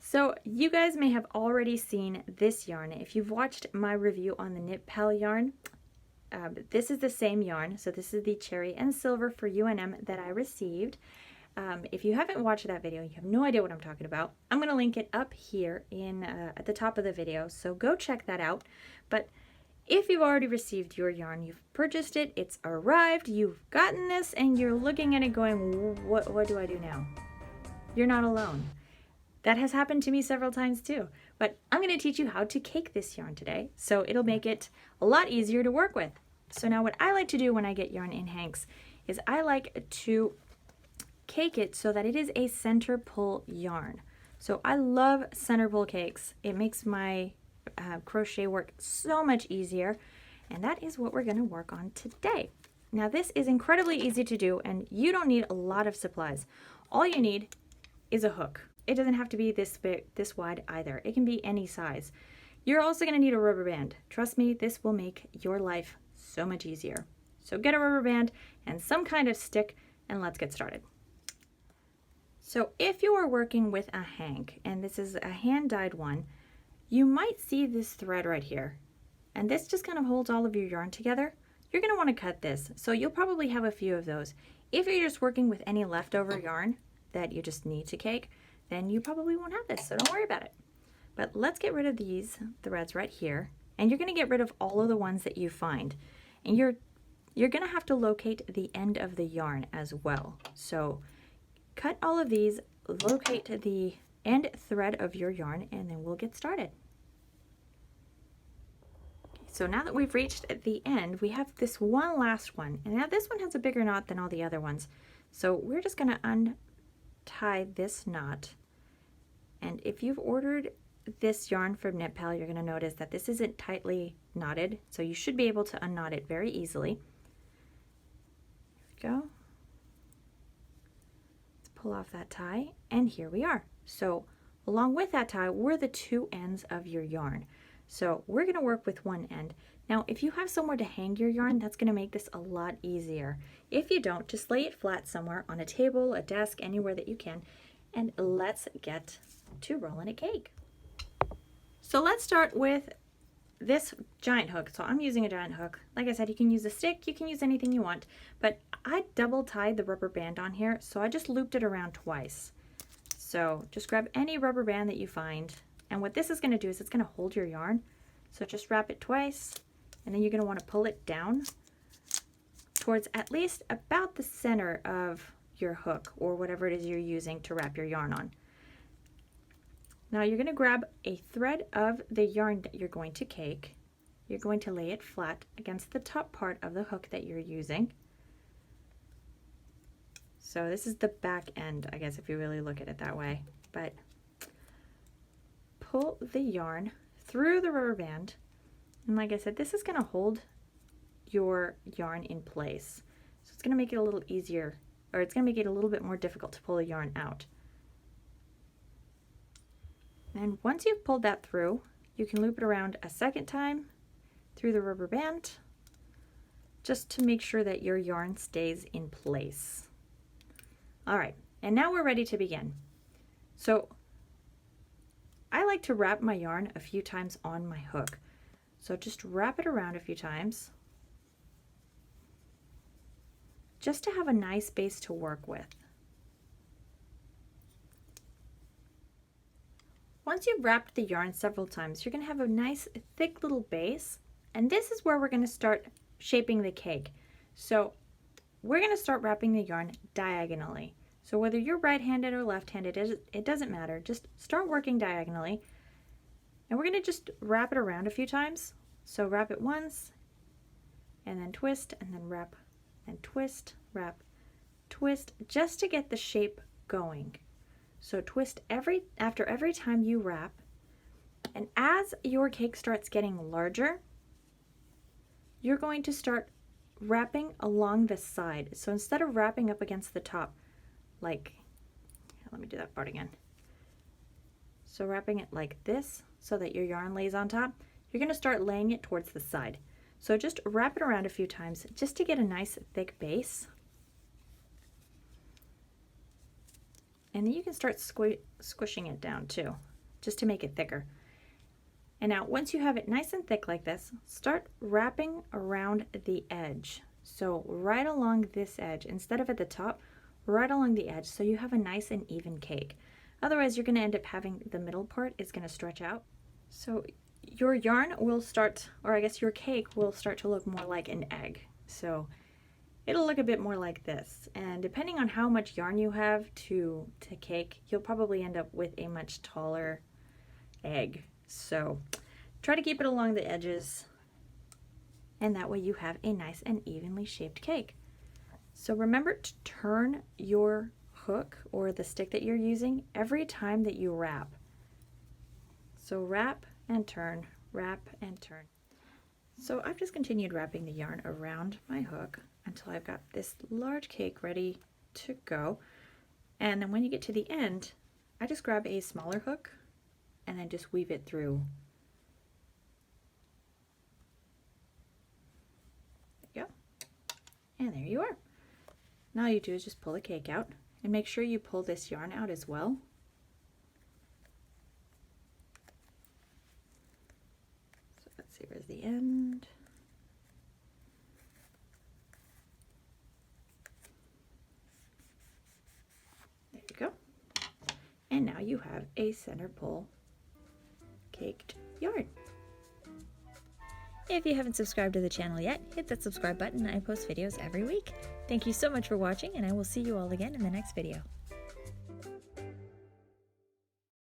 So you guys may have already seen this yarn. If you've watched my review on the KnitPal yarn, this is the same yarn. So this is the Cherry and Silver for UNM that I received. If you haven't watched that video, you have no idea what I'm talking about. I'm going to link it up here at the top of the video, so go check that out. But if you've already received your yarn, you've purchased it, it's arrived, you've gotten this, and you're looking at it going, what do I do now? You're not alone. That has happened to me several times too. But I'm going to teach you how to cake this yarn today, so it'll make it a lot easier to work with. So now what I like to do when I get yarn in hanks is I like to cake it so that it is a center pull yarn. So I love center pull cakes. It makes my crochet work so much easier, and that is what we're going to work on today. Now this is incredibly easy to do, and you don't need a lot of supplies. All you need is a hook. It doesn't have to be this big, this wide either. It can be any size. You're also going to need a rubber band. Trust me, this will make your life so much easier. So get a rubber band and some kind of stick, and let's get started. So if you are working with a hank, and this is a hand-dyed one, you might see this thread right here. And this just kind of holds all of your yarn together. You're going to want to cut this, so you'll probably have a few of those. If you're just working with any leftover yarn that you just need to cake, then you probably won't have this, so don't worry about it. But let's get rid of these threads right here, and you're going to get rid of all of the ones that you find. And you're going to have to locate the end of the yarn as well. So cut all of these, locate the end thread of your yarn, and then we'll get started. So now that we've reached the end, we have this one last one, and now this one has a bigger knot than all the other ones. So we're just going to untie this knot. And if you've ordered this yarn from KnitPal, you're going to notice that this isn't tightly knotted, so you should be able to unknot it very easily. There we go. Let's pull off that tie, and here we are. So along with that tie were the two ends of your yarn. So we're going to work with one end. Now if you have somewhere to hang your yarn, that's going to make this a lot easier. If you don't, just lay it flat somewhere on a table, a desk, anywhere that you can, and let's get to rolling a cake. So let's start with this giant hook. So I'm using a giant hook. Like I said, you can use a stick, you can use anything you want, but I double tied the rubber band on here, so I just looped it around twice. So just grab any rubber band that you find, and what this is going to do is it's going to hold your yarn. So just wrap it twice, and then you're going to want to pull it down towards at least about the center of your hook or whatever it is you're using to wrap your yarn on. Now you're going to grab a thread of the yarn that you're going to cake. You're going to lay it flat against the top part of the hook that you're using. So this is the back end, I guess, if you really look at it that way. But pull the yarn through the rubber band, and like I said, this is going to hold your yarn in place. So it's going to make it a little easier, or it's going to make it a little bit more difficult to pull the yarn out. And once you've pulled that through, you can loop it around a second time through the rubber band, just to make sure that your yarn stays in place. All right, and now we're ready to begin. So I like to wrap my yarn a few times on my hook. So just wrap it around a few times, just to have a nice base to work with. Once you've wrapped the yarn several times, you're going to have a nice thick little base, and this is where we're going to start shaping the cake. So we're going to start wrapping the yarn diagonally. So whether you're right-handed or left-handed, it doesn't matter. Just start working diagonally, and we're going to just wrap it around a few times. So wrap it once, and then twist, and then wrap, and twist, wrap, twist, just to get the shape going. So twist after every time you wrap, and as your cake starts getting larger, you're going to start wrapping along the side. So instead of wrapping up against the top, like, let me do that part again. So wrapping it like this so that your yarn lays on top, you're going to start laying it towards the side. So just wrap it around a few times just to get a nice thick base. And then you can start squishing it down too. just to make it thicker. And now once you have it nice and thick like this, start wrapping around the edge. So right along this edge, instead of at the top, right along the edge, so you have a nice and even cake. Otherwise, you're going to end up having the middle part is going to stretch out. So your yarn will start, or I guess your cake will start to look more like an egg. So it'll look a bit more like this. And depending on how much yarn you have to cake, you'll probably end up with a much taller egg. So try to keep it along the edges, and that way you have a nice and evenly shaped cake. So remember to turn your hook or the stick that you're using every time that you wrap. So wrap and turn, wrap and turn. So I've just continued wrapping the yarn around my hook until I've got this large cake ready to go. And then when you get to the end, I just grab a smaller hook and then just weave it through. There you go. And there you are. Now all you do is just pull the cake out and make sure you pull this yarn out as well. So let's see, where's the end? There you go. And now you have a center pull caked yarn. If you haven't subscribed to the channel yet, hit that subscribe button. I post videos every week. Thank you so much for watching, and I will see you all again in the next video.